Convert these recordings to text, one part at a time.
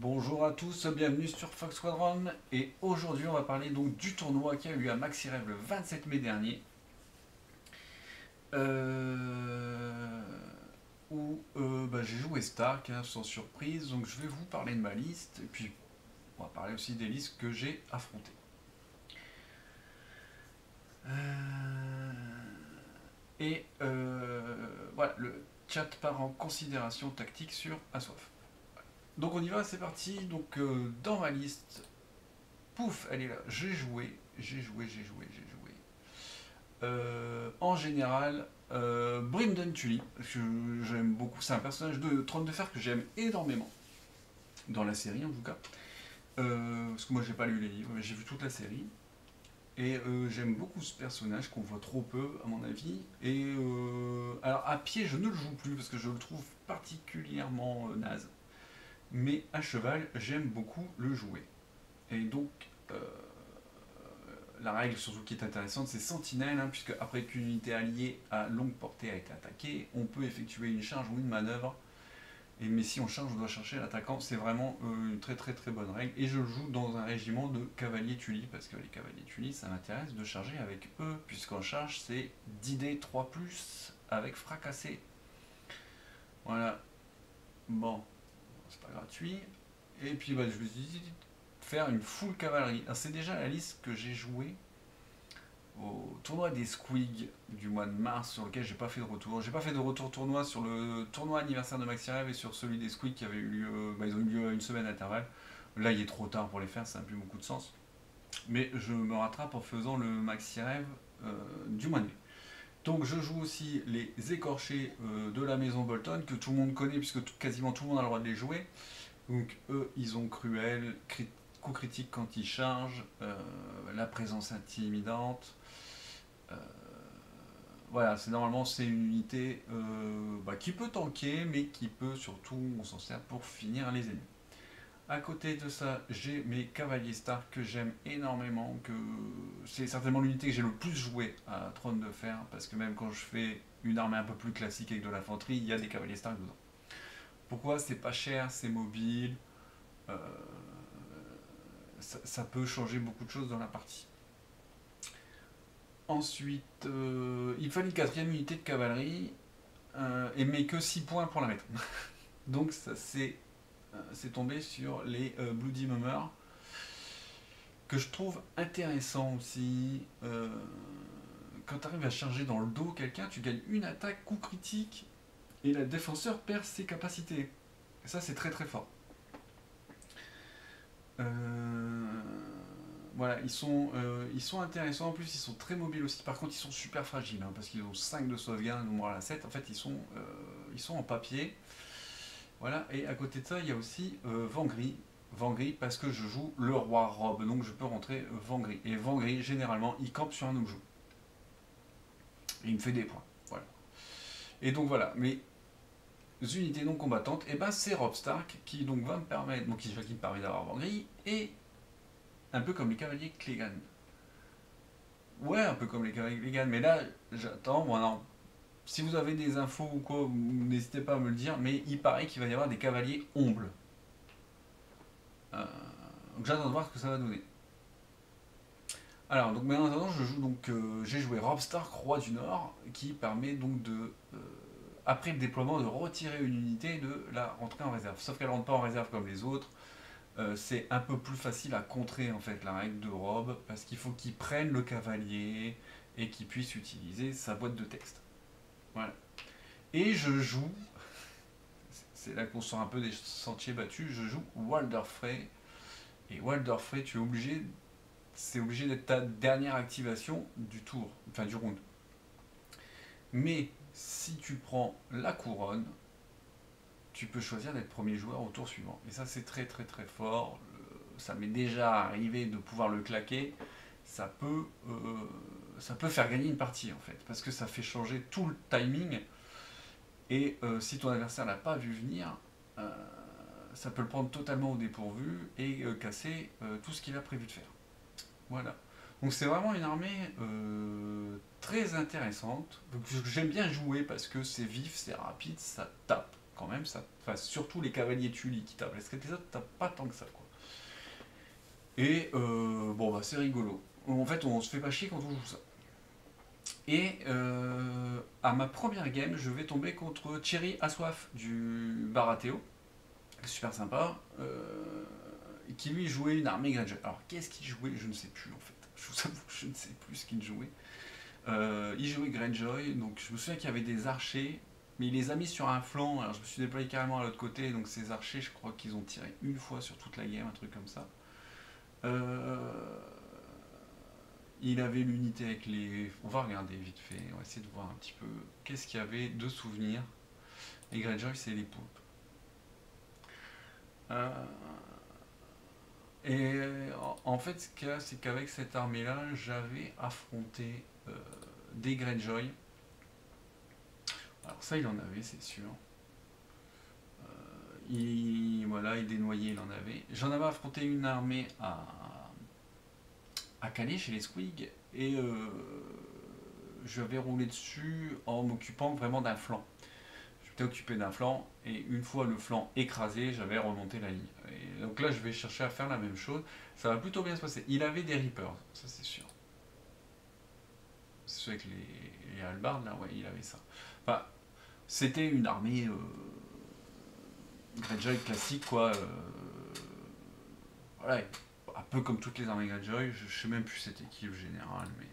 Bonjour à tous, bienvenue sur Fox Squadron et aujourd'hui on va parler donc du tournoi qui a eu lieu à Maxi Rêve le 27 mai dernier euh, où j'ai joué Stark sans surprise, donc je vais vous parler de ma liste et puis on va parler aussi des listes que j'ai affrontées. Voilà, le chat part en considération tactique sur Assoif. Donc on y va, c'est parti. Donc dans ma liste, pouf, elle est là. J'ai joué. En général, Brimden Tully, j'aime beaucoup. C'est un personnage de Trône de Fer que j'aime énormément dans la série en tout cas. Parce que moi j'ai pas lu les livres, mais j'ai vu toute la série. Et j'aime beaucoup ce personnage qu'on voit trop peu à mon avis. Et alors à pied je ne le joue plus parce que je le trouve particulièrement naze. Mais à cheval j'aime beaucoup le jouer. Et donc la règle surtout qui est intéressante, c'est sentinelle, hein, puisque après qu'une unité alliée à longue portée a été attaquée, on peut effectuer une charge ou une manœuvre. Mais si on charge, on doit chercher l'attaquant. C'est vraiment une très très très bonne règle. Et je joue dans un régiment de cavaliers Tully, parce que les cavaliers Tully, ça m'intéresse de charger avec eux, puisqu'en charge, c'est 10D 3+, avec fracassé. Voilà. Bon, c'est pas gratuit. Et puis je me suis dit faire une full cavalerie. C'est déjà la liste que j'ai jouée au tournoi des Squig du mois de mars sur lequel j'ai pas fait de retour. J'ai pas fait de retour tournoi sur le tournoi anniversaire de Maxi Rêve et sur celui des Squig qui avait eu lieu, ils ont eu lieu à une semaine d'intervalle. Là il est trop tard pour les faire, ça n'a plus beaucoup de sens. Mais je me rattrape en faisant le Maxi Rêve du mois de mai. Donc je joue aussi les écorchés de la maison Bolton que tout le monde connaît puisque quasiment tout le monde a le droit de les jouer. Donc eux ils ont cruel, coup critique quand ils chargent, la présence intimidante. Euh, voilà, normalement c'est une unité qui peut tanker, mais qui peut surtout, on s'en sert pour finir les ennemis. À côté de ça, j'ai mes cavaliers Stark que j'aime énormément, que c'est certainement l'unité que j'ai le plus joué à Trône de Fer, parce que même quand je fais une armée un peu plus classique avec de l'infanterie, il y a des cavaliers Stark dedans. Pourquoi? C'est pas cher, c'est mobile, euh, ça peut changer beaucoup de choses dans la partie. Ensuite, il fallait une quatrième unité de cavalerie, mais que 6 points pour la mettre. Donc ça c'est tombé sur les Bloody Mummer, que je trouve intéressant aussi. Quand tu arrives à charger dans le dos quelqu'un, tu gagnes une attaque, coup critique, et le défenseur perd ses capacités. Et ça c'est très très fort. Euh, voilà, ils sont intéressants, en plus ils sont très mobiles aussi. Par contre ils sont super fragiles, hein, parce qu'ils ont 5 de sauvegarde, moral à 7. En fait ils sont en papier. Voilà, et à côté de ça, il y a aussi Vangry. Vangry parce que je joue le roi robe, donc je peux rentrer Vangry. Et Vangry, généralement, il campe sur un objet. Et il me fait des points. Voilà. Et donc voilà, mes unités non combattantes, et ben c'est Rob Stark qui donc va me permettre, donc qui me permet d'avoir Vangry, et un peu comme les cavaliers Clegane. Ouais, un peu comme les cavaliers Clegane, mais là, j'attends, bon alors, si vous avez des infos ou quoi, n'hésitez pas à me le dire, mais il paraît qu'il va y avoir des cavaliers ombles. Euh, donc j'attends de voir ce que ça va donner. Alors, donc maintenant, j'ai joué Rob Stark, roi du Nord, qui permet donc de, après le déploiement, de retirer une unité et de la rentrer en réserve. Sauf qu'elle ne rentre pas en réserve comme les autres. C'est un peu plus facile à contrer en fait la règle de Rob, parce qu'il faut qu'il prenne le cavalier et qu'il puisse utiliser sa boîte de texte. Voilà. Et je joue, c'est là qu'on sort un peu des sentiers battus, je joue Walder Frey. Et Walder Frey, c'est obligé d'être ta dernière activation du tour, enfin du round. Mais si tu prends la couronne, tu peux choisir d'être premier joueur au tour suivant. Et ça c'est très très très fort. Ça m'est déjà arrivé de pouvoir le claquer. Ça peut, ça peut faire gagner une partie en fait, parce que ça fait changer tout le timing. Et si ton adversaire l'a pas vu venir, ça peut le prendre totalement au dépourvu et casser tout ce qu'il a prévu de faire. Voilà. Donc c'est vraiment une armée très intéressante. J'aime bien jouer parce que c'est vif, c'est rapide, ça tape quand même, ça. Enfin, surtout les cavaliers Tully qui tapent. Parce que les autres tapent pas tant que ça, quoi. Et bon, bah c'est rigolo. En fait, on se fait pas chier quand on joue ça. Et à ma première game, je vais tomber contre Thierry Assoif du Baratéo. Super sympa. Qui lui jouait une armée Greyjoy. Alors, qu'est-ce qu'il jouait? Je ne sais plus, en fait. Je vous avoue, je ne sais plus ce qu'il jouait. Il jouait Greyjoy, donc je me souviens qu'il y avait des archers, mais il les a mis sur un flanc, alors je me suis déployé carrément à l'autre côté, donc ces archers, je crois qu'ils ont tiré une fois sur toute la game, un truc comme ça. Il avait l'unité avec les... On va regarder vite fait, on va essayer de voir un petit peu qu'est-ce qu'il y avait de souvenirs. Et Greyjoy, c'est les poulpes. Et en fait, ce qu'il y a, c'est qu'avec cette armée-là, j'avais affronté des Greyjoy. Alors ça, il en avait, c'est sûr. Voilà, il dénoyait, il en avait. J'en avais affronté une armée à Calais, chez les Squig, et je vais rouler dessus en m'occupant vraiment d'un flanc. J'étais occupé d'un flanc, et une fois le flanc écrasé, j'avais remonté la ligne. Et donc là, je vais chercher à faire la même chose. Ça va plutôt bien se passer. Il avait des Reapers, ça c'est sûr. C'est sûr avec les halbards, là, ouais, il avait ça. Enfin, c'était une armée Greyjoy classique, quoi. Voilà, un peu comme toutes les armées Greyjoy. Je sais même plus c'était qui le général, mais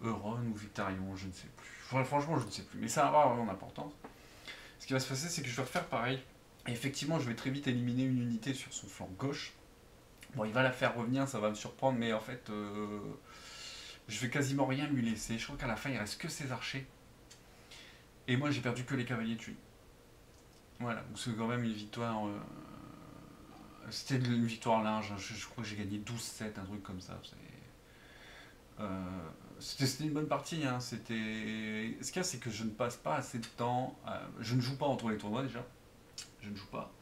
Euron ou Victarion, je ne sais plus. Enfin, franchement, je ne sais plus. Mais ça va avoir vraiment d'importance. Ce qui va se passer, c'est que je vais refaire pareil. Et effectivement, je vais très vite éliminer une unité sur son flanc gauche. Bon, il va la faire revenir, ça va me surprendre, mais en fait, je vais quasiment rien lui laisser. Je crois qu'à la fin, il reste que ses archers. Et moi, j'ai perdu que les cavaliers tués. Voilà, donc c'est quand même une victoire. C'était une victoire large. Je crois que j'ai gagné 12-7, un truc comme ça. C'était une bonne partie. Hein. Ce qu'il y a, c'est que je ne passe pas assez de temps. Je ne joue pas entre les tournois déjà. Je ne joue pas.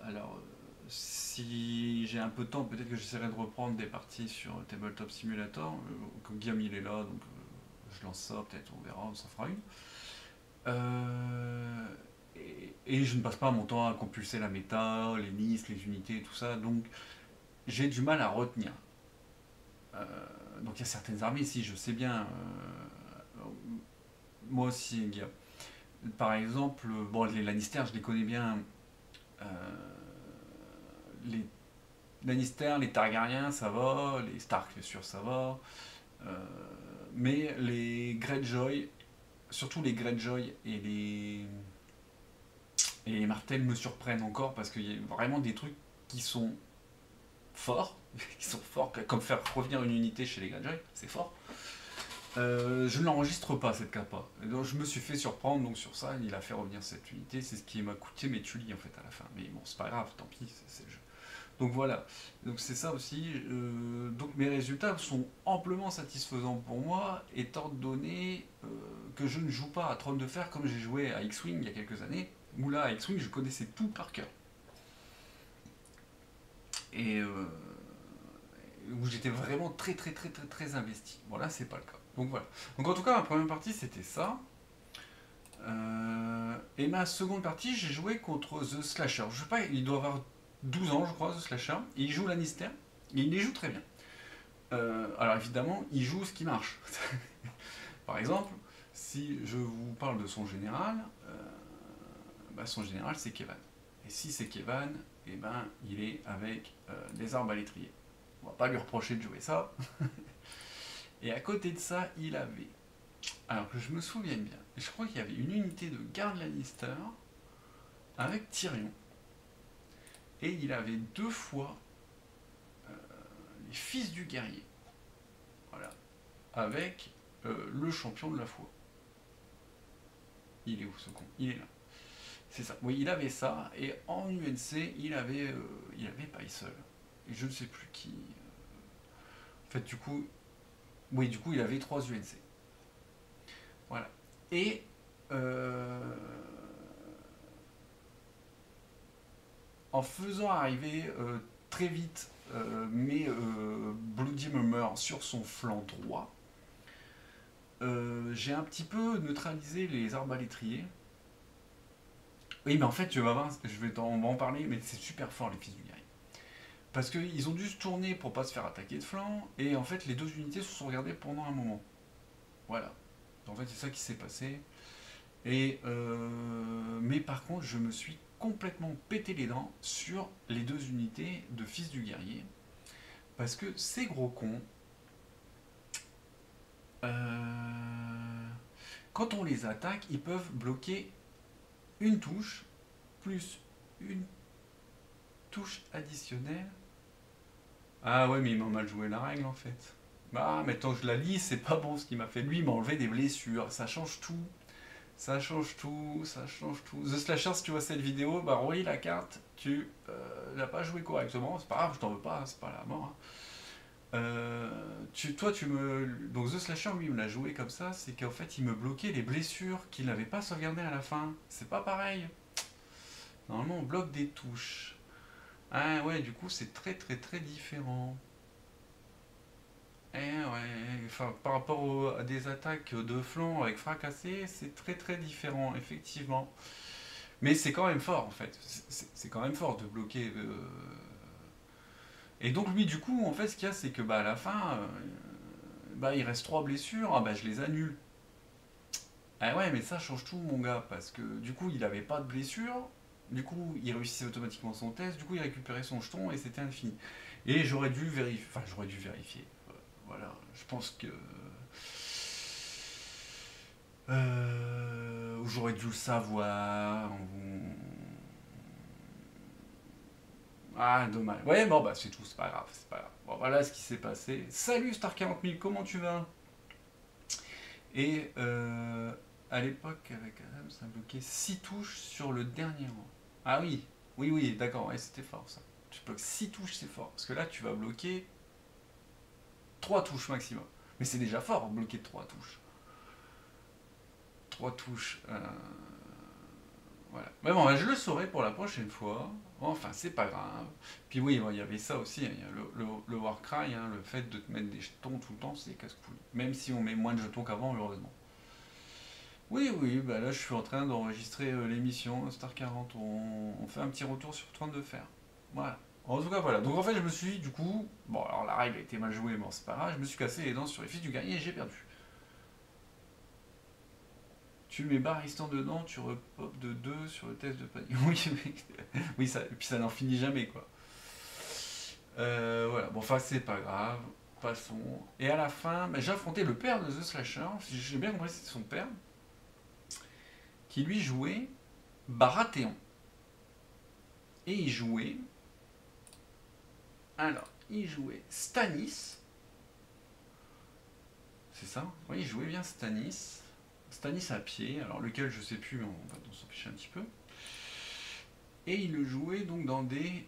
Alors, si j'ai un peu de temps, peut-être que j'essaierai de reprendre des parties sur Tabletop Simulator. Comme Guillaume il est là, donc je lance ça, peut-être on verra, on s'en fera une. Et je ne passe pas mon temps à compulser la méta, les listes, les unités, tout ça, donc j'ai du mal à retenir. Donc il y a certaines armées, si je sais bien, moi aussi, Guillaume. Par exemple, bon, les Lannister, je les connais bien. Euh, les Lannister, les Targaryens, ça va. Les Stark, bien sûr, ça va. Mais les Greyjoy, surtout les Greyjoy et les Martels me surprennent encore parce qu'il y a vraiment des trucs qui sont forts, comme faire revenir une unité chez les Greyjoy, c'est fort. Je ne l'enregistre pas cette capa. Donc je me suis fait surprendre donc sur ça, il a fait revenir cette unité, c'est ce qui m'a coûté mes Tully en fait à la fin. Mais bon, c'est pas grave, tant pis, c'est le jeu. Donc voilà, donc c'est ça aussi. Donc mes résultats sont amplement satisfaisants pour moi, étant donné que je ne joue pas à Trône de Fer comme j'ai joué à X-Wing il y a quelques années, où là à X-Wing je connaissais tout par cœur. Et où j'étais vraiment très investi. Bon là c'est pas le cas. Donc voilà. Donc en tout cas ma première partie c'était ça. Et ma seconde partie j'ai joué contre The Slasher. Je sais pas, il doit avoir 12 ans je crois The Slasher. Et il joue Lannister. Et il les joue très bien. Alors évidemment il joue ce qui marche. Par exemple, si je vous parle de son général, son général c'est Kevan. Et si c'est Kevan, eh ben, il est avec des arbres à l'étrier. On va pas lui reprocher de jouer ça. Et à côté de ça, il avait, alors que je me souviens bien, je crois qu'il y avait une unité de garde Lannister avec Tyrion. Et il avait deux fois les fils du guerrier. Voilà. Avec le champion de la foi. Il est où ce con? Il est là. C'est ça. Oui, il avait ça. Et en UNC, il avait Pycelle. Et je ne sais plus qui. En fait, du coup, oui, du coup, il avait 3 UNC. Voilà. Et en faisant arriver très vite Bloody Murmur sur son flanc droit, j'ai un petit peu neutralisé les arbalétriers. Oui, mais en fait, tu vas voir, on va en parler, mais c'est super fort les fils du guerrier. Parce qu'ils ont dû se tourner pour pas se faire attaquer de flanc, et en fait, les deux unités se sont regardées pendant un moment. Voilà. En fait, c'est ça qui s'est passé. Mais par contre, je me suis complètement pété les dents sur les deux unités de fils du guerrier. Parce que ces gros cons, quand on les attaque, ils peuvent bloquer une touche, plus une touche additionnelle. Ah ouais, mais il m'a mal joué la règle en fait. Bah, maintenant que je la lis, c'est pas bon ce qu'il m'a fait. Lui, il m'a enlevé des blessures. Ça change tout. Ça change tout, ça change tout. The Slasher, si tu vois cette vidéo, bah relis la carte, tu l'as pas joué correctement, c'est pas grave, je t'en veux pas, c'est pas la mort. Hein. Donc The Slasher, lui, il me l'a joué comme ça, c'est qu'en fait, il me bloquait les blessures qu'il n'avait pas sauvegardées à la fin. C'est pas pareil. Normalement, on bloque des touches. Ah ouais, du coup, c'est très très très différent. Eh ouais, enfin, par rapport à des attaques de flanc avec fracassé, c'est très très différent, effectivement. Mais c'est quand même fort, en fait. C'est quand même fort de bloquer. Et donc, lui, du coup, en fait, ce qu'il y a, c'est que bah, à la fin, bah, il reste 3 blessures, ah bah, je les annule. Ah ouais, mais ça change tout, mon gars, parce que du coup, il avait pas de blessure, du coup, il réussissait automatiquement son test, du coup, il récupérait son jeton et c'était infini. Et j'aurais dû vérifier, enfin, j'aurais dû vérifier. Voilà, je pense que. J'aurais dû le savoir. Ah, dommage. Ouais, bon, bah, c'est tout, c'est pas grave, c'est pas grave. Bon, voilà ce qui s'est passé. Salut Star 40 000, comment tu vas? Et à l'époque, avec Adam, ça bloquait 6 touches sur le dernier rang. Ah oui, oui, oui, d'accord, ouais, c'était fort ça. Tu bloques 6 touches, c'est fort. Parce que là, tu vas bloquer 3 touches maximum. Mais c'est déjà fort, bloquer 3 touches. 3 touches. Voilà. Mais bon, je le saurai pour la prochaine fois. Enfin, c'est pas grave. Puis oui, il y avait ça aussi, hein, il y a le Warcry, hein, le fait de te mettre des jetons tout le temps, c'est casse-couille. Même si on met moins de jetons qu'avant, heureusement. Oui, oui, bah là je suis en train d'enregistrer l'émission Star 40. On fait un petit retour sur 32 fer. Voilà. En tout cas, voilà. Donc en fait, je me suis, du coup, bon, alors la règle a été mal jouée, bon, c'est pas grave, je me suis cassé les dents sur les fils du guerrier et j'ai perdu. Tu mets Baristan dedans, tu repopes de 2 sur le test de panique. Oui, oui ça, et puis ça n'en finit jamais, quoi. Voilà, bon, enfin, c'est pas grave. Passons. Et à la fin, bah, j'ai affronté le père de The Slasher, si j'ai bien compris, c'était son père, qui lui jouait Baratheon. Et il jouait. Alors, il jouait Stannis. C'est ça? Oui, il jouait bien Stannis. Stannis à pied, alors lequel je sais plus, mais on va s'en ficher un petit peu. Et il le jouait donc dans des.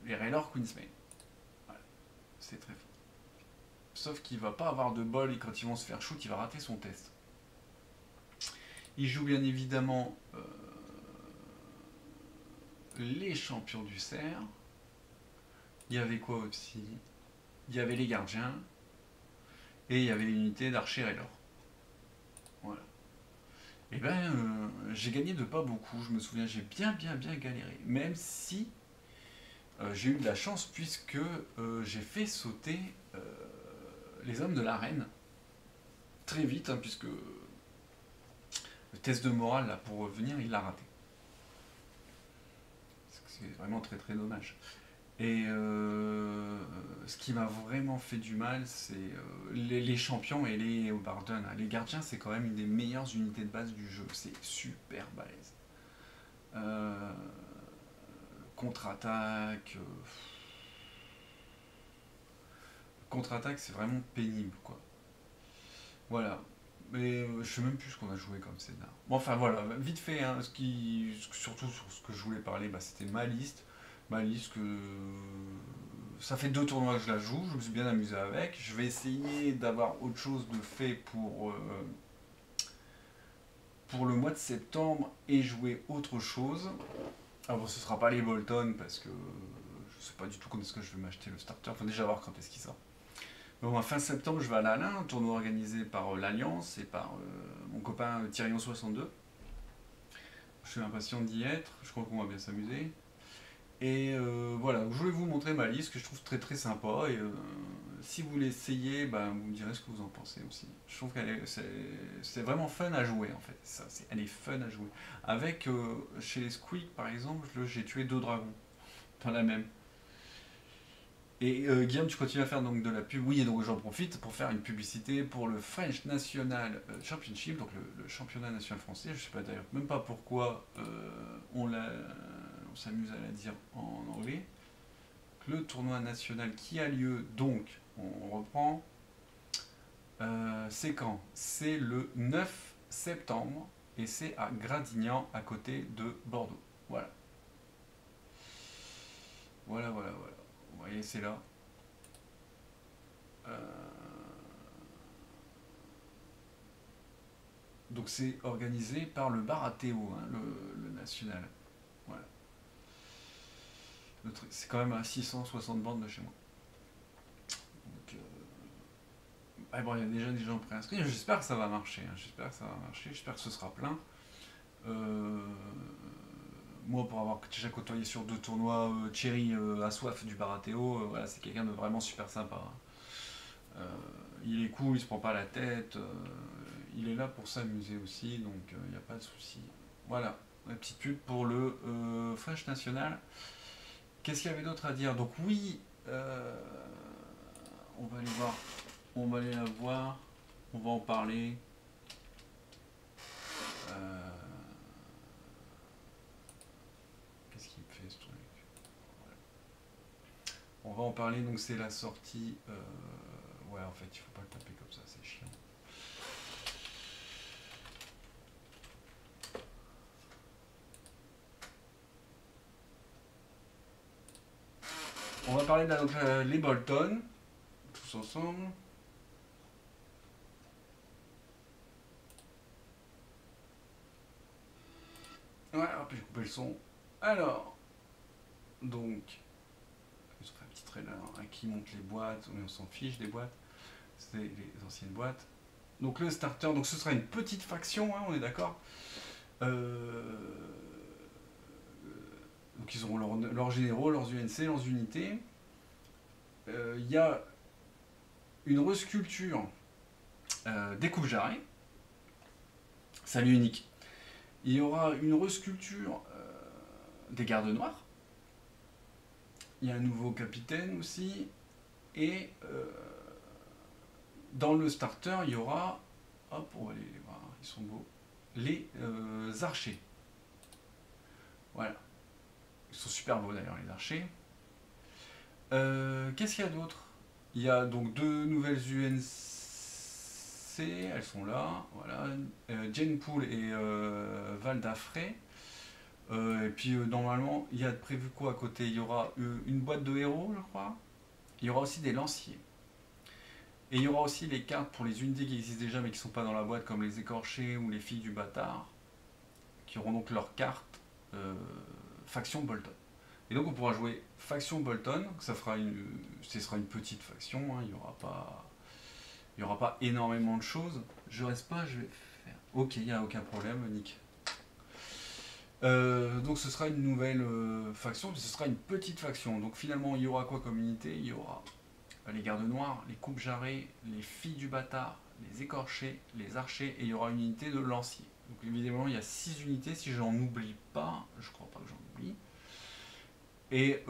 Les Raylor Queensmaid. Voilà, c'est très fort. Sauf qu'il va pas avoir de bol et quand ils vont se faire shoot, il va rater son test. Il joue bien évidemment les champions du cerf. Il y avait quoi aussi? Il y avait les gardiens. Et il y avait l'unité d'archer Raylor. Voilà. Et ben, j'ai gagné de pas beaucoup. Je me souviens, j'ai bien galéré. Même si j'ai eu de la chance puisque j'ai fait sauter les hommes de l'arène très vite, hein, puisque le test de morale là pour revenir, il l'a raté. C'est vraiment très très dommage. Et ce qui m'a vraiment fait du mal, c'est les champions et les Barden. Les gardiens, c'est quand même une des meilleures unités de base du jeu. C'est super balèze. Contre-attaque. Contre-attaque, c'est vraiment pénible, quoi. Voilà. Mais je sais même plus ce qu'on a joué comme scénar. Bon, enfin voilà, vite fait, hein, surtout sur ce que je voulais parler, bah, c'était ma liste. Ma liste que. Ça fait 2 tournois que je la joue, je me suis bien amusé avec. Je vais essayer d'avoir autre chose de fait pour le mois de septembre et jouer autre chose. Alors bon, ce sera pas les Bolton parce que je sais pas du tout quand est-ce que je vais m'acheter le starter. Enfin déjà voir quand est-ce qu'il sort. Bon, fin septembre, je vais à l'Alain, un tournoi organisé par l'Alliance et par mon copain Tyrion62. Je suis impatient d'y être, je crois qu'on va bien s'amuser. Et voilà, je voulais vous montrer ma liste que je trouve très très sympa. Et si vous l'essayez, bah, vous me direz ce que vous en pensez aussi. Je trouve c'est vraiment fun à jouer en fait. Elle est fun à jouer. Avec, chez les Squeak par exemple, j'ai tué 2 dragons dans la même. Et Guillaume, tu continues à faire donc de la pub. Oui, et donc j'en profite pour faire une publicité pour le French National Championship, donc le championnat national français. Je sais pas d'ailleurs même pas pourquoi on s'amuse à la dire en anglais. Le tournoi national qui a lieu, donc, on reprend. C'est quand? C'est le 9 septembre et c'est à Gradignan, à côté de Bordeaux. Voilà. Voilà, voilà, voilà. Vous voyez, c'est là. Euh, Donc c'est organisé par le Baratéo, hein, le national. Voilà. C'est quand même à 660 bandes de chez moi. Donc, bon, il y a déjà des gens préinscrits. J'espère que ça va marcher. Hein. J'espère que ça va marcher. J'espère que ce sera plein. Euh, Moi, pour avoir déjà côtoyé sur 2 tournois, Thierry à soif du Baratéo, voilà, c'est quelqu'un de vraiment super sympa. Hein. Il est cool, il se prend pas la tête. Il est là pour s'amuser aussi, donc il n'y a pas de souci. Voilà, la petite pub pour le French National. Qu'est-ce qu'il y avait d'autre à dire? Donc oui, on va aller voir, on va aller la voir, on va en parler. Euh, Qu'est-ce qu'il me fait ce truc? Voilà. On va en parler, donc c'est la sortie. Ouais, en fait, il faut pas le taper comme ça, c'est chiant. On va parler de donc, les Bolton, tous ensemble. Ouais, hop, j'ai coupé le son. Alors, donc, ils ont fait un petit trailer hein, qui montre les boîtes, mais on s'en fiche des boîtes, c'est les anciennes boîtes. Donc le starter, donc ce sera une petite faction, hein, on est d'accord. Donc ils auront leurs généraux, leurs UNC, leurs unités. Il y a une resculpture des coupes jarrets, salut unique. Il y aura une resculpture des gardes noirs. Il y a un nouveau capitaine aussi. Et dans le starter, il y aura, hop, on va les voir, ils sont beaux, les archers. Voilà. Ils sont super beaux d'ailleurs, les archers. Qu'est-ce qu'il y a d'autre? Il y a donc 2 nouvelles UNC, elles sont là, voilà. Jane Pool et Val d'Affray. Et puis normalement, il y a prévu quoi à côté? Il y aura une boîte de héros, je crois. Il y aura aussi des lanciers. Et il y aura aussi les cartes pour les unités qui existent déjà mais qui ne sont pas dans la boîte, comme les écorchés ou les filles du bâtard, qui auront donc leur carte faction Bolton. Et donc on pourra jouer faction Bolton, ce sera une petite faction, hein, il n'y aura pas énormément de choses. Je reste pas, je vais faire. Ok, il n'y a aucun problème, Nick. Donc ce sera une nouvelle faction, ce sera une petite faction. Donc finalement, il y aura quoi comme unité? Il y aura les gardes noirs, les coupes jarrées, les filles du bâtard, les écorchés, les archers, et il y aura une unité de lanciers. Donc évidemment, il y a 6 unités, si j'en oublie pas, je crois pas que j'en oublie. Et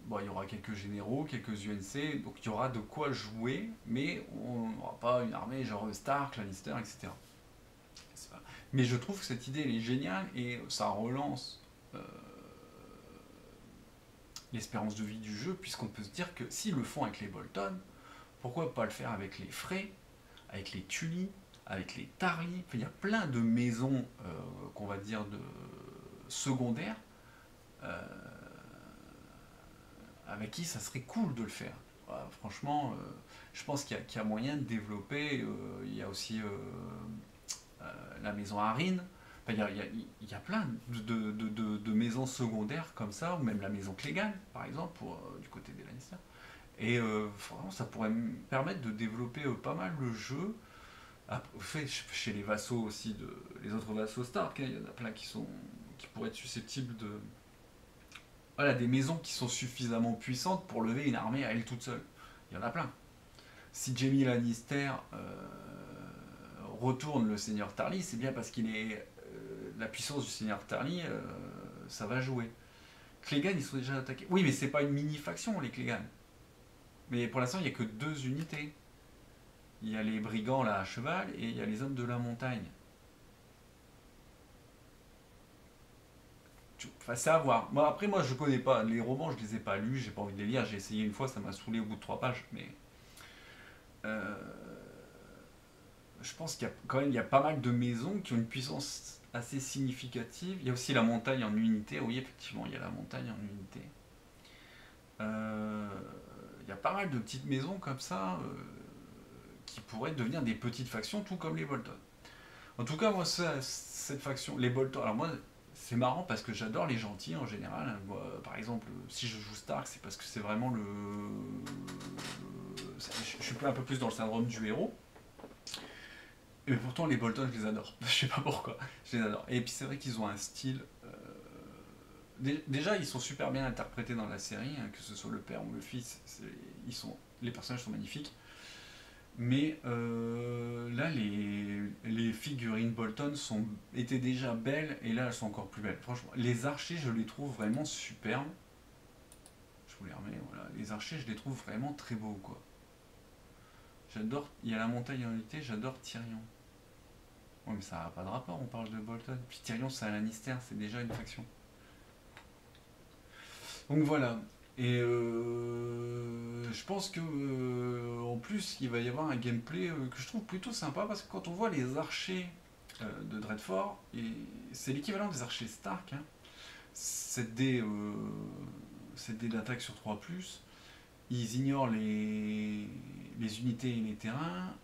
bon, il y aura quelques généraux, quelques UNC, donc il y aura de quoi jouer, mais on n'aura pas une armée genre Stark, Lannister, etc. Mais je trouve que cette idée elle est géniale et ça relance l'espérance de vie du jeu, puisqu'on peut se dire que s'ils le font avec les Bolton, pourquoi pas le faire avec les Frey, avec les Tully, avec les Tarly. Enfin, il y a plein de maisons qu'on va dire de secondaires avec qui ça serait cool de le faire. Voilà, franchement, je pense qu'il y a moyen de développer. Il y a aussi la maison Harine. Enfin, il y a plein de maisons secondaires comme ça, ou même la maison Clegane, par exemple, du côté des Lannister. Et vraiment, ça pourrait me permettre de développer pas mal le jeu. Fait chez les vassaux aussi, les autres vassaux Stark, hein, il y en a plein qui pourraient être susceptibles de. Voilà, des maisons qui sont suffisamment puissantes pour lever une armée à elle toute seule. Il y en a plein. Si Jaime Lannister retourne le Seigneur Tarly, c'est bien parce qu'il est. La puissance du Seigneur Tarly, ça va jouer. Clegane, ils sont déjà attaqués. Oui, mais c'est pas une mini-faction, les Clegane. Mais pour l'instant, il n'y a que 2 unités. Il y a les brigands là à cheval et il y a les hommes de la montagne. Enfin, c'est à voir. Bon, après, moi, je connais pas. Les romans, je les ai pas lus, j'ai pas envie de les lire. J'ai essayé une fois, ça m'a saoulé au bout de 3 pages. Mais euh, je pense qu'il y a quand même il y a pas mal de maisons qui ont une puissance assez significative. Il y a aussi la montagne en unité. Oui, effectivement, il y a la montagne en unité. Euh, il y a pas mal de petites maisons comme ça qui pourraient devenir des petites factions, tout comme les Bolton. En tout cas, moi, cette faction, les Bolton, alors moi, c'est marrant parce que j'adore les gentils en général. Moi, par exemple, si je joue Stark, c'est parce que c'est vraiment le. Je suis un peu plus dans le syndrome du héros. Et pourtant, les Bolton, je les adore. Je sais pas pourquoi. Je les adore. Et puis, c'est vrai qu'ils ont un style. Déjà, ils sont super bien interprétés dans la série, hein, que ce soit le père ou le fils. Les personnages sont magnifiques. Mais là, les figurines Bolton étaient déjà belles et là, elles sont encore plus belles. Franchement, les archers, je les trouve vraiment superbes. Je vous les remets, voilà. Les archers, je les trouve vraiment très beaux, quoi. J'adore. Il y a la montagne en unité, j'adore Tyrion. Ouais, mais ça n'a pas de rapport, on parle de Bolton. Puis Tyrion, c'est un Lannister, c'est déjà une faction. Donc voilà. Et je pense que en plus il va y avoir un gameplay que je trouve plutôt sympa parce que quand on voit les archers de Dreadfort, c'est l'équivalent des archers Stark, hein, 7D, 7D d'attaque sur 3+, ils ignorent les unités et les terrains,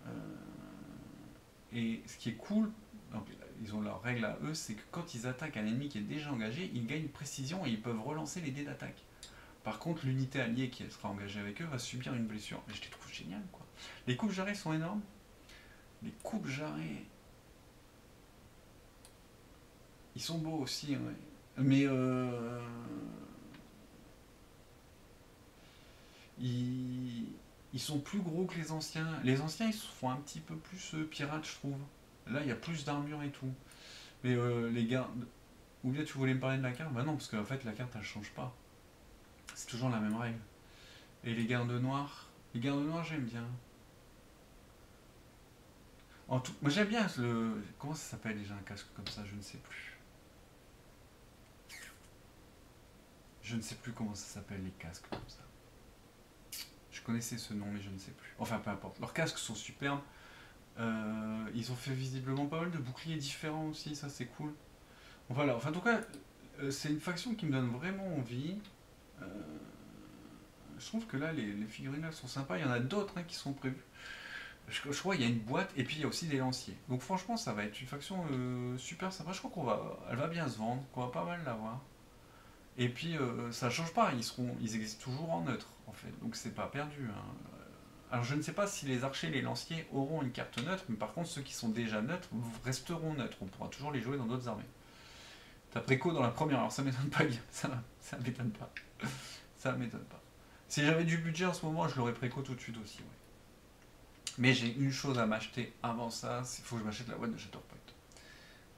et ce qui est cool, donc, ils ont leurs règles à eux, c'est que quand ils attaquent un ennemi qui est déjà engagé, ils gagnent précision et ils peuvent relancer les dés d'attaque. Par contre, l'unité alliée qui sera engagée avec eux va subir une blessure. Et je les trouve géniales, quoi. Les coupes jarrets sont énormes. Les coupes jarrets, ils sont beaux aussi, ouais. Mais ils, ils sont plus gros que les anciens. Les anciens, ils se font un petit peu plus pirates, je trouve. Là, il y a plus d'armure et tout. Mais les gars, ou bien tu voulais me parler de la carte? Bah non, parce qu'en fait, la carte, elle change pas. C'est toujours la même règle. Et les gardes noirs, j'aime bien. Moi j'aime bien le. Comment ça s'appelle déjà un casque comme ça? Je ne sais plus. Je ne sais plus comment ça s'appelle les casques comme ça. Je connaissais ce nom mais je ne sais plus. Enfin peu importe. Leurs casques sont superbes. Ils ont fait visiblement pas mal de boucliers différents aussi, ça c'est cool. Voilà, enfin en tout cas, c'est une faction qui me donne vraiment envie. Euh, je trouve que là les figurines là sont sympas. Il y en a d'autres hein, qui sont prévues. Je crois qu'il y a une boîte et puis il y a aussi des lanciers. Donc franchement, ça va être une faction super sympa. Je crois elle va bien se vendre, qu'on va pas mal l'avoir. Et puis ça change pas, ils existent toujours en neutre en fait. Donc c'est pas perdu, hein. Alors je ne sais pas si les archers et les lanciers auront une carte neutre, mais par contre ceux qui sont déjà neutres resteront neutres. On pourra toujours les jouer dans d'autres armées. T'as préco dans la première, alors ça m'étonne pas, ça m'étonne pas. Ça m'étonne pas. Si j'avais du budget en ce moment, je l'aurais préco tout de suite aussi, ouais. Mais j'ai une chose à m'acheter avant ça, il faut que je m'achète la boîte de Shatterpoint.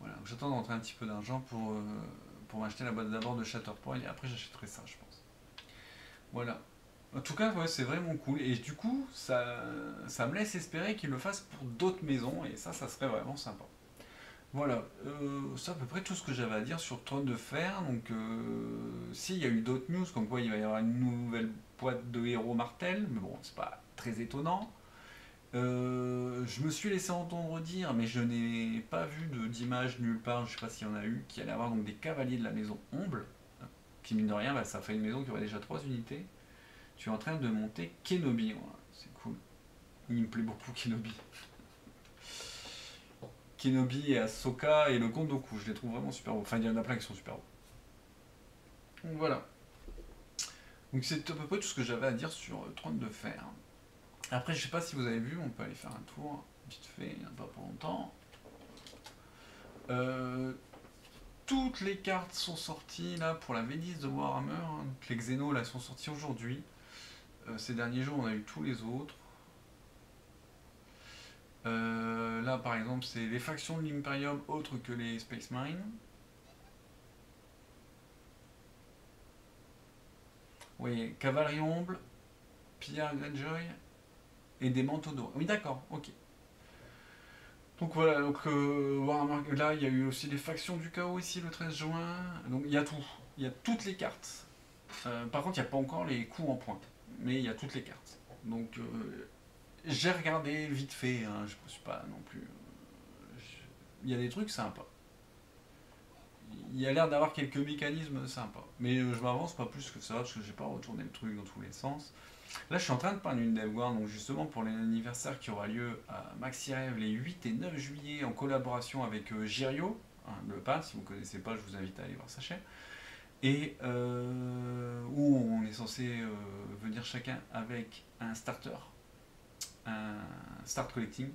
Voilà, j'attends d'entrer un petit peu d'argent pour m'acheter la boîte d'abord de Shatterpoint et après j'achèterai ça, je pense. Voilà. En tout cas, ouais, c'est vraiment cool. Et du coup, ça me laisse espérer qu'ils le fassent pour d'autres maisons et ça serait vraiment sympa. Voilà, c'est à peu près tout ce que j'avais à dire sur Trône de Fer. Donc, s'il y a eu d'autres news, comme quoi il va y avoir une nouvelle boîte de héros Martel, mais bon, c'est pas très étonnant. Je me suis laissé entendre dire, mais je n'ai pas vu d'image nulle part, je ne sais pas s'il y en a eu, qu'il allait avoir donc des cavaliers de la maison Omble, qui mine de rien, bah, ça fait une maison qui aurait déjà 3 unités. Tu es en train de monter Kenobi, voilà, c'est cool. Il me plaît beaucoup Kenobi. Kenobi et Ahsoka et le Comte Dooku, je les trouve vraiment super beaux. Enfin, il y en a plein qui sont super beaux. Donc voilà. Donc c'est à peu près tout ce que j'avais à dire sur Trône de Fer. Après, je sais pas si vous avez vu, on peut aller faire un tour, vite fait, pas pour longtemps. Euh, Toutes les cartes sont sorties là pour la V10 de Warhammer. Hein. Donc, les Xenos là sont sortis aujourd'hui. Ces derniers jours, on a eu tous les autres. Là, par exemple, c'est les factions de l'Imperium autres que les Space Marines. Oui, Cavalerie Omble, Pierre Greyjoy et des manteaux d'eau. Oui, d'accord, ok. Donc voilà, donc là il y a eu aussi les factions du chaos ici le 13 juin, donc il y a tout, il y a toutes les cartes. Par contre il n'y a pas encore les coups en pointe, mais il y a toutes les cartes. Donc j'ai regardé vite fait, hein, je ne suis pas non plus... Il y a des trucs sympas. Il y a l'air d'avoir quelques mécanismes sympas. Mais je m'avance pas plus que ça, parce que j'ai pas retourné le truc dans tous les sens. Là, je suis en train de prendre une DevWorld, donc justement pour l'anniversaire qui aura lieu à Maxirev les 8 et 9 juillet en collaboration avec Girio, hein, le pad, si vous ne connaissez pas, je vous invite à aller voir sa chaîne. Et où on est censé venir chacun avec un starter, un start collecting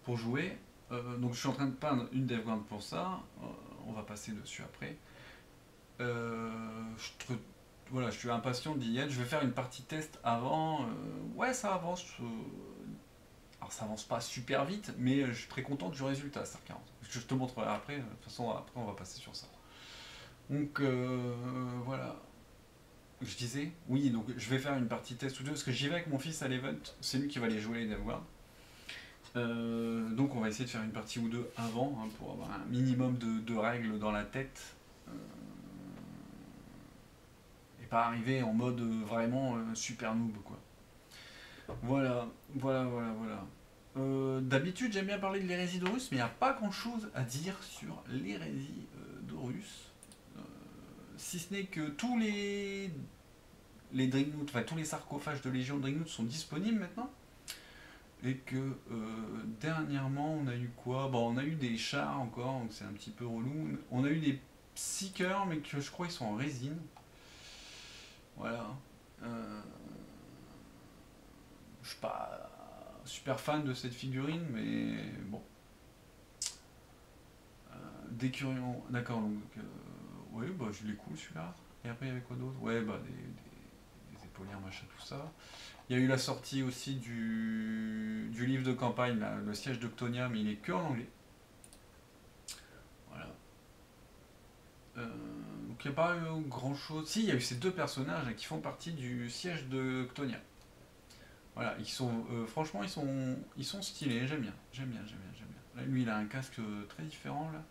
pour jouer. Donc je suis en train de peindre une DevGrand pour ça, on va passer dessus après. Voilà, je suis impatient d'y être, je vais faire une partie test avant. Ouais, ça avance. Alors ça avance pas super vite, mais je suis très content du résultat, Star 40. Je te montrerai après, de toute façon après on va passer sur ça. Donc voilà. Je disais, oui, donc je vais faire une partie test ou deux, parce que j'y vais avec mon fils à l'event, c'est lui qui va les jouer les DevWorld. Donc on va essayer de faire une partie ou deux avant, hein, pour avoir un minimum de règles dans la tête. Et pas arriver en mode vraiment super noob, quoi. Voilà, voilà, voilà, voilà. D'habitude j'aime bien parler de l'hérésie d'Horus, mais il n'y a pas grand chose à dire sur l'hérésie d'Horus. Si ce n'est que tous les Dreadnoughts, enfin tous les sarcophages de Légion de Dreadnoughts sont disponibles maintenant. Et que dernièrement on a eu quoi? Bon, on a eu des chars encore, donc c'est un petit peu relou. On a eu des Seekers, mais que je crois ils sont en résine. Voilà. Je suis pas super fan de cette figurine, mais bon. Décurion, d'accord, donc ouais, bah je l'ai cool celui-là. Et après il y avait quoi d'autre? Ouais, bah des épaulières, machin, tout ça. Il y a eu la sortie aussi du livre de campagne, là, le siège d'Octonia, mais il est que en anglais. Voilà. Donc il n'y a pas eu grand chose. Si, il y a eu ces deux personnages là, qui font partie du siège d'Octonia. Voilà, franchement, ils sont stylés, j'aime bien, j'aime bien, j'aime bien, j'aime bien. Là, lui, il a un casque très différent, là.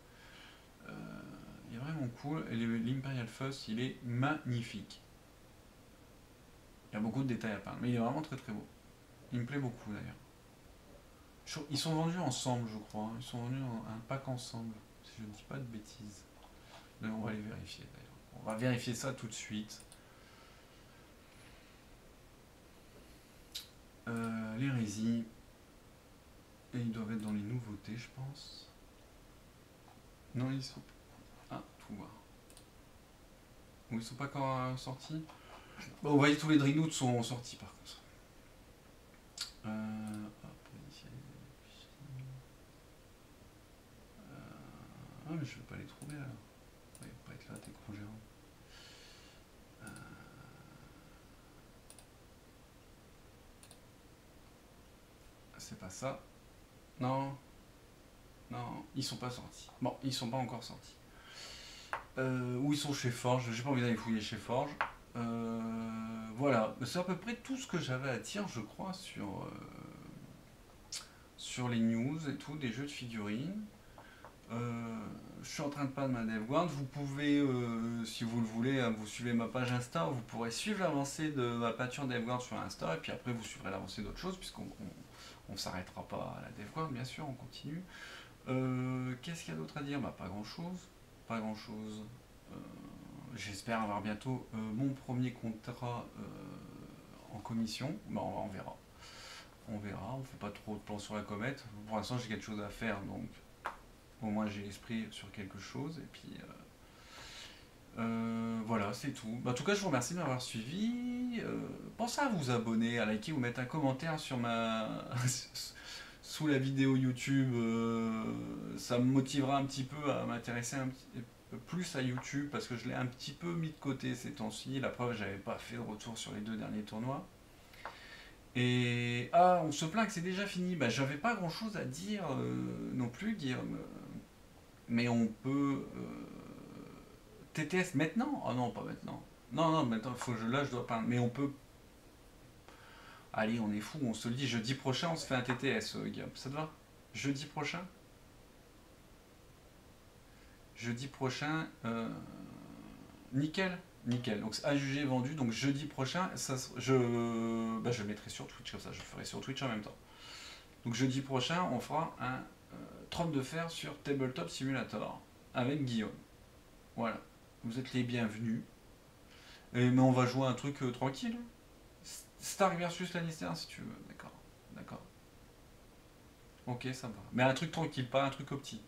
Il est vraiment cool. Et l'Imperial Fuss, il est magnifique. Il y a beaucoup de détails à peindre, mais il est vraiment très très beau. Il me plaît beaucoup, d'ailleurs. Ils sont vendus ensemble, je crois. Ils sont vendus en un pack ensemble, si je ne dis pas de bêtises. Mais on va les vérifier, d'ailleurs. On va vérifier ça tout de suite. L'hérésie. Et ils doivent être dans les nouveautés, je pense. Non, ils sont... Ah, tout voir. Ou ils sont pas encore sortis. Bon, vous voyez, tous les Dreadnoughts sont sortis, par contre. Hop, ah, mais je vais pas les trouver, là. Ouais, pas être là, t'es congérant. C'est pas ça. Non. Non, ils sont pas sortis. Bon, ils sont pas encore sortis. Ou ils sont chez Forge. J'ai pas envie d'aller fouiller chez Forge. Voilà, c'est à peu près tout ce que j'avais à dire, je crois, sur les news et tout, des jeux de figurines. Je suis en train de peindre ma DevGrand. Vous pouvez, si vous le voulez, vous suivez ma page Insta, vous pourrez suivre l'avancée de ma peinture DevGrand sur Insta, et puis après vous suivrez l'avancée d'autres choses, puisqu'on ne s'arrêtera pas à la DevGrand, bien sûr, on continue. Qu'est-ce qu'il y a d'autre à dire? Bah, pas grand chose. Pas grand chose. J'espère avoir bientôt mon premier contrat en commission. Bah, on verra. On verra. On fait pas trop de plans sur la comète. Pour l'instant, j'ai quelque chose à faire, donc au moins j'ai l'esprit sur quelque chose. Et puis Voilà, c'est tout. Bah, en tout cas, je vous remercie de m'avoir suivi. Pensez à vous abonner, à liker ou mettre un commentaire sur ma sous la vidéo YouTube. Ça me motivera un petit peu à m'intéresser un petit peu plus à YouTube parce que je l'ai un petit peu mis de côté ces temps-ci. La preuve, j'avais pas fait de retour sur les 2 derniers tournois. Et ah, on se plaint que c'est déjà fini. Bah, j'avais pas grand-chose à dire non plus, Guillaume. Mais on peut TTS maintenant? Oh non, pas maintenant. Non, non, maintenant, faut que là, je dois pas. Mais on peut. Allez, on est fou, on se le dit, jeudi prochain, on se fait un TTS, Guillaume. Ça te va? Jeudi prochain? Jeudi prochain, nickel. Nickel. Donc, à juger vendu. Donc, jeudi prochain, je le mettrai sur Twitch, comme ça, je le ferai sur Twitch en même temps. Donc, jeudi prochain, on fera un trône de fer sur Tabletop Simulator avec Guillaume. Voilà. Vous êtes les bienvenus. Mais on va jouer un truc tranquille. Stark versus Lannister si tu veux. D'accord. D'accord. Ok, ça me va. Mais un truc tranquille, pas un truc opti.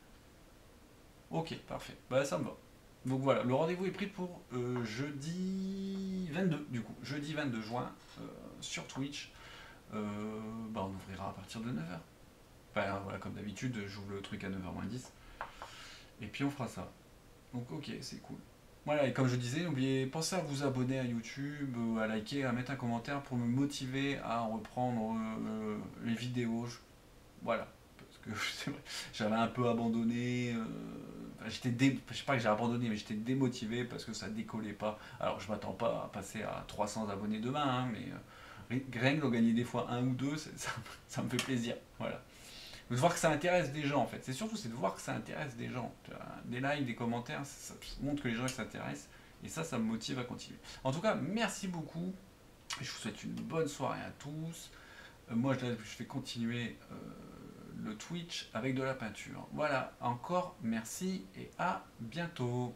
Ok, parfait. Bah ça me va. Donc voilà, le rendez-vous est pris pour jeudi 22, du coup. Jeudi 22 juin sur Twitch. Bah on ouvrira à partir de 9h. Enfin voilà, comme d'habitude, j'ouvre le truc à 9h moins 10. Et puis on fera ça. Donc ok, c'est cool. Voilà, et comme je disais, n'oubliez, pensez à vous abonner à YouTube, à liker, à mettre un commentaire pour me motiver à reprendre les vidéos. Voilà, parce que c'est vrai, j'avais un peu abandonné. Enfin, je sais pas que j'ai abandonné, mais j'étais démotivé parce que ça décollait pas. Alors je m'attends pas à passer à 300 abonnés demain, hein, mais rien que d'en gagner des fois un ou deux, ça me fait plaisir. Voilà. De voir que ça intéresse des gens en fait. C'est surtout c'est de voir que ça intéresse des gens. Des likes, des commentaires, ça montre que les gens s'intéressent. Et ça me motive à continuer. En tout cas, merci beaucoup. Je vous souhaite une bonne soirée à tous. Moi, je vais continuer le Twitch avec de la peinture. Voilà, encore merci et à bientôt.